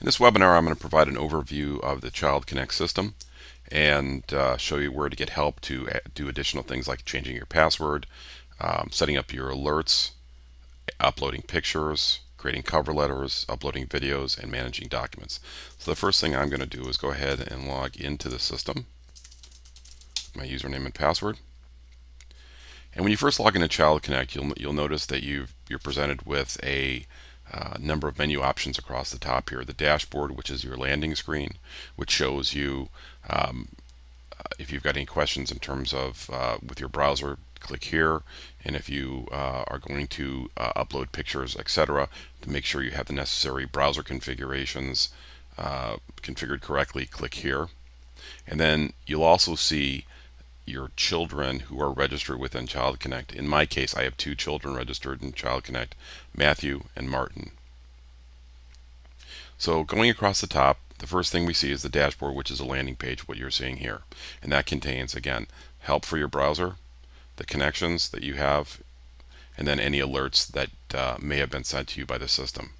In this webinar, I'm going to provide an overview of the ChildConnect system and show you where to get help to do additional things like changing your password, setting up your alerts, uploading pictures, creating cover letters, uploading videos, and managing documents. So the first thing I'm going to do is go ahead and log into the system, my username and password. And when you first log into ChildConnect, you'll notice that you're presented with a number of menu options across the top here. The dashboard, which is your landing screen, which shows you if you've got any questions in terms of with your browser, click here. And if you are going to upload pictures, etc., to make sure you have the necessary browser configurations configured correctly, click here. And then you'll also see your children who are registered within ChildConnect. In my case, I have 2 children registered in ChildConnect, Matthew and Martin. So going across the top, the first thing we see is the dashboard, which is a landing page, what you're seeing here. And that contains, again, help for your browser, the connections that you have, and then any alerts that may have been sent to you by the system.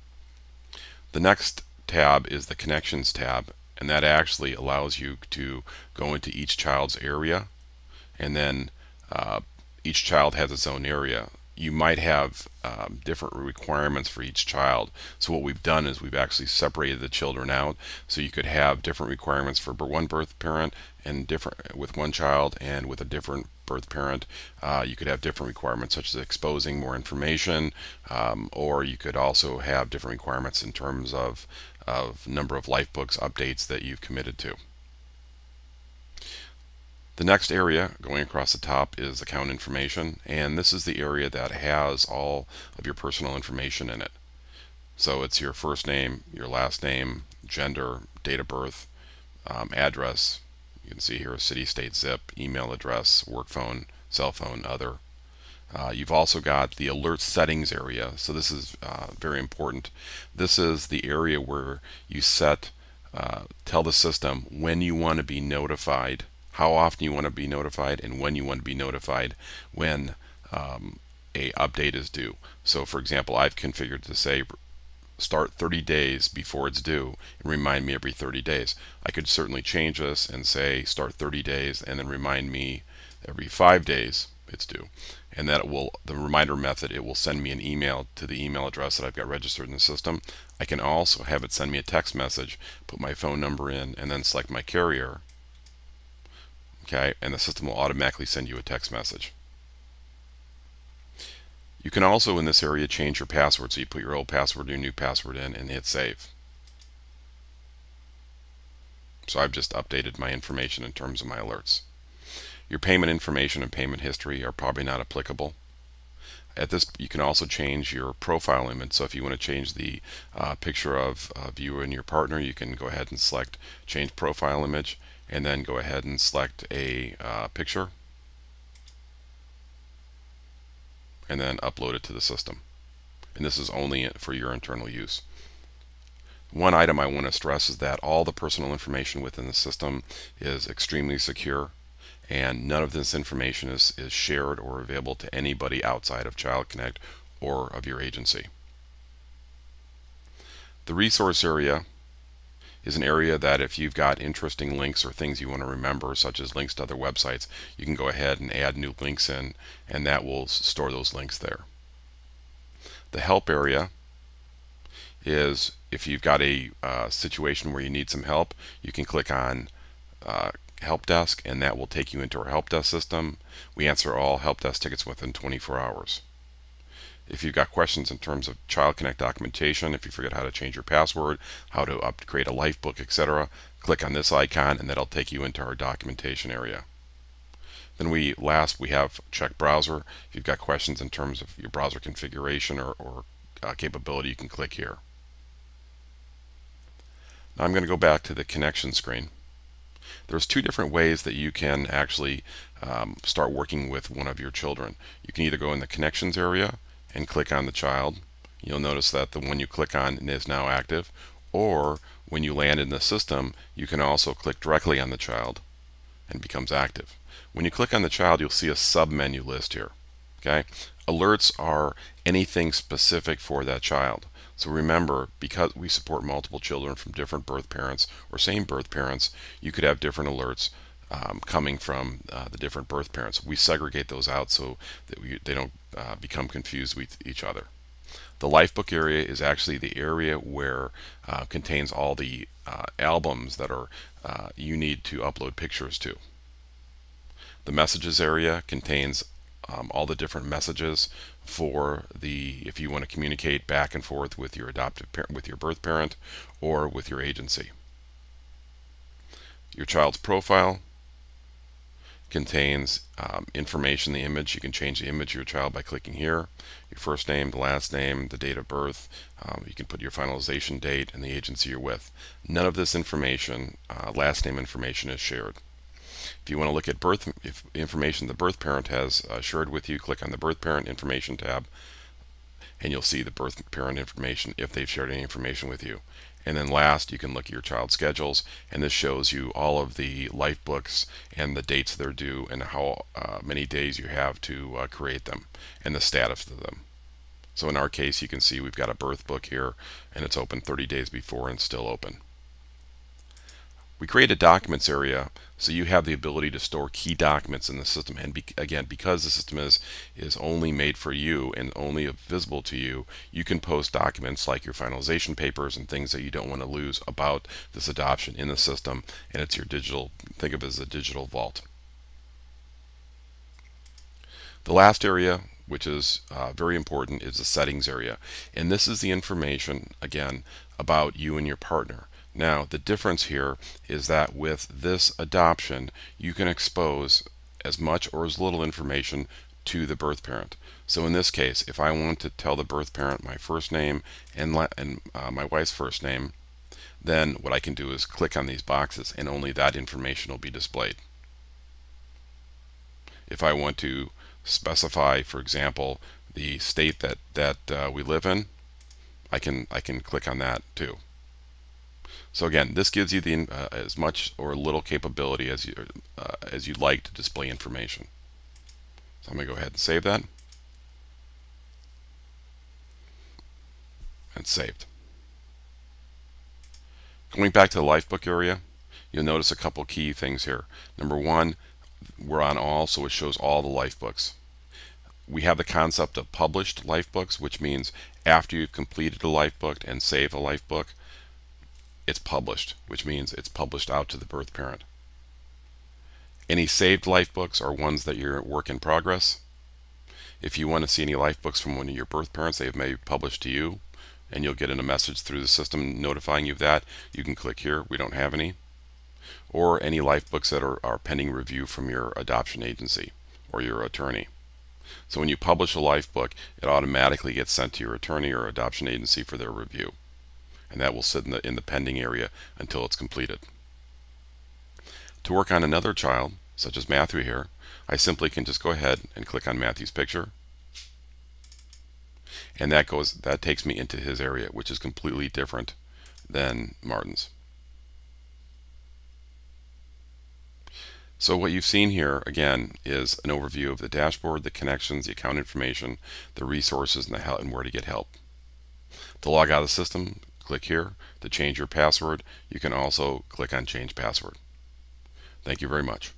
The next tab is the Connections tab, and that actually allows you to go into each child's area, and then each child has its own area. You might have different requirements for each child. So what we've done is we've actually separated the children out, so you could have different requirements for one birth parent and different with one child, and with a different birth parent you could have different requirements, such as exposing more information, or you could also have different requirements in terms of number of life books updates that you've committed to. The next area going across the top is account information, and this is the area that has all of your personal information in it. So it's your first name, your last name, gender, date of birth, address. You can see here city, state, zip, email address, work phone, cell phone, other. You've also got the alert settings area. So this is very important. This is the area where you tell the system when you want to be notified, how often you want to be notified, and when you want to be notified when a update is due. So for example, I've configured to say start 30 days before it's due and remind me every 30 days. I could certainly change this and say start 30 days and then remind me every 5 days it's due. And that the reminder method, it will send me an email to the email address that I've got registered in the system. I can also have it send me a text message, put my phone number in, and then select my carrier. Okay, and the system will automatically send you a text message. You can also in this area change your password, so you put your old password, your new password in, and hit save. So I've just updated my information in terms of my alerts. Your payment information and payment history are probably not applicable. At this, you can also change your profile image. So if you want to change the picture of you and your partner, you can go ahead and select change profile image, and then go ahead and select a picture, and then upload it to the system. And this is only for your internal use. One item I want to stress is that all the personal information within the system is extremely secure, and none of this information is shared or available to anybody outside of ChildConnect or of your agency. The resource area is an area that if you've got interesting links or things you want to remember, such as links to other websites, you can go ahead and add new links in, and that will store those links there. The help area is if you've got a situation where you need some help, you can click on help desk, and that will take you into our help desk system. We answer all help desk tickets within 24 hours. If you've got questions in terms of ChildConnect documentation, if you forget how to change your password, how to create a life book, etc., click on this icon, and that'll take you into our documentation area. Then we have check browser. If you've got questions in terms of your browser configuration or capability, you can click here. Now I'm going to go back to the connection screen. There's 2 different ways that you can actually start working with one of your children. You can either go in the connections area and click on the child. You'll notice that the one you click on is now active. Or when you land in the system, you can also click directly on the child and it becomes active. When you click on the child, you'll see a sub-menu list here. Okay? Alerts are anything specific for that child. So remember, because we support multiple children from different birth parents or same birth parents, you could have different alerts coming from the different birth parents. We segregate those out so that they don't become confused with each other. The Lifebook area is actually the area where contains all the albums that are you need to upload pictures to. The Messages area contains all the different messages for if you want to communicate back and forth with your with your birth parent or with your agency. Your child's profile contains information, the image. You can change the image of your child by clicking here. Your first name, the last name, the date of birth. You can put your finalization date and the agency you're with. None of this information, last name information, is shared. If you want to look at information the birth parent has shared with you, click on the birth parent information tab, and you'll see the birth parent information if they've shared any information with you. And then last, you can look at your child's schedules, and this shows you all of the life books and the dates they're due and how many days you have to create them and the status of them. So in our case, you can see we've got a birth book here, and it's open 30 days before and still open. We create a documents area so you have the ability to store key documents in the system, and again, because the system is only made for you and only visible to you, you can post documents like your finalization papers and things that you don't want to lose about this adoption in the system, and it's your digital, think of it as a digital vault. The last area, which is very important, is the settings area, and this is the information again about you and your partner. Now, the difference here is that with this adoption, you can expose as much or as little information to the birth parent. So in this case, if I want to tell the birth parent my first name and my wife's first name, then what I can do is click on these boxes and only that information will be displayed. If I want to specify, for example, the state that we live in, I can click on that too. So again, this gives you the as much or little capability as you'd like to display information. So I'm going to go ahead and save that. And saved. Going back to the Lifebook area, you'll notice a couple key things here. Number one, we're on all, so it shows all the Lifebooks. We have the concept of published Lifebooks, which means after you've completed a Lifebook and save a Lifebook, it's published, which means it's published out to the birth parent. Any saved Lifebooks are ones that you're work in progress. If you want to see any Lifebooks from one of your birth parents, they may be published to you, and you'll get in a message through the system notifying you of that. You can click here, we don't have any. Or any Lifebooks that are pending review from your adoption agency or your attorney. So when you publish a Lifebook, it automatically gets sent to your attorney or adoption agency for their review. And that will sit in the pending area until it's completed. To work on another child, such as Matthew here, I simply can just go ahead and click on Matthew's picture, and that takes me into his area, which is completely different than Martin's. So what you've seen here again is an overview of the dashboard, the connections, the account information, the resources, and where to get help. To log out of the system, click here. To change your password, you can also click on Change Password. Thank you very much.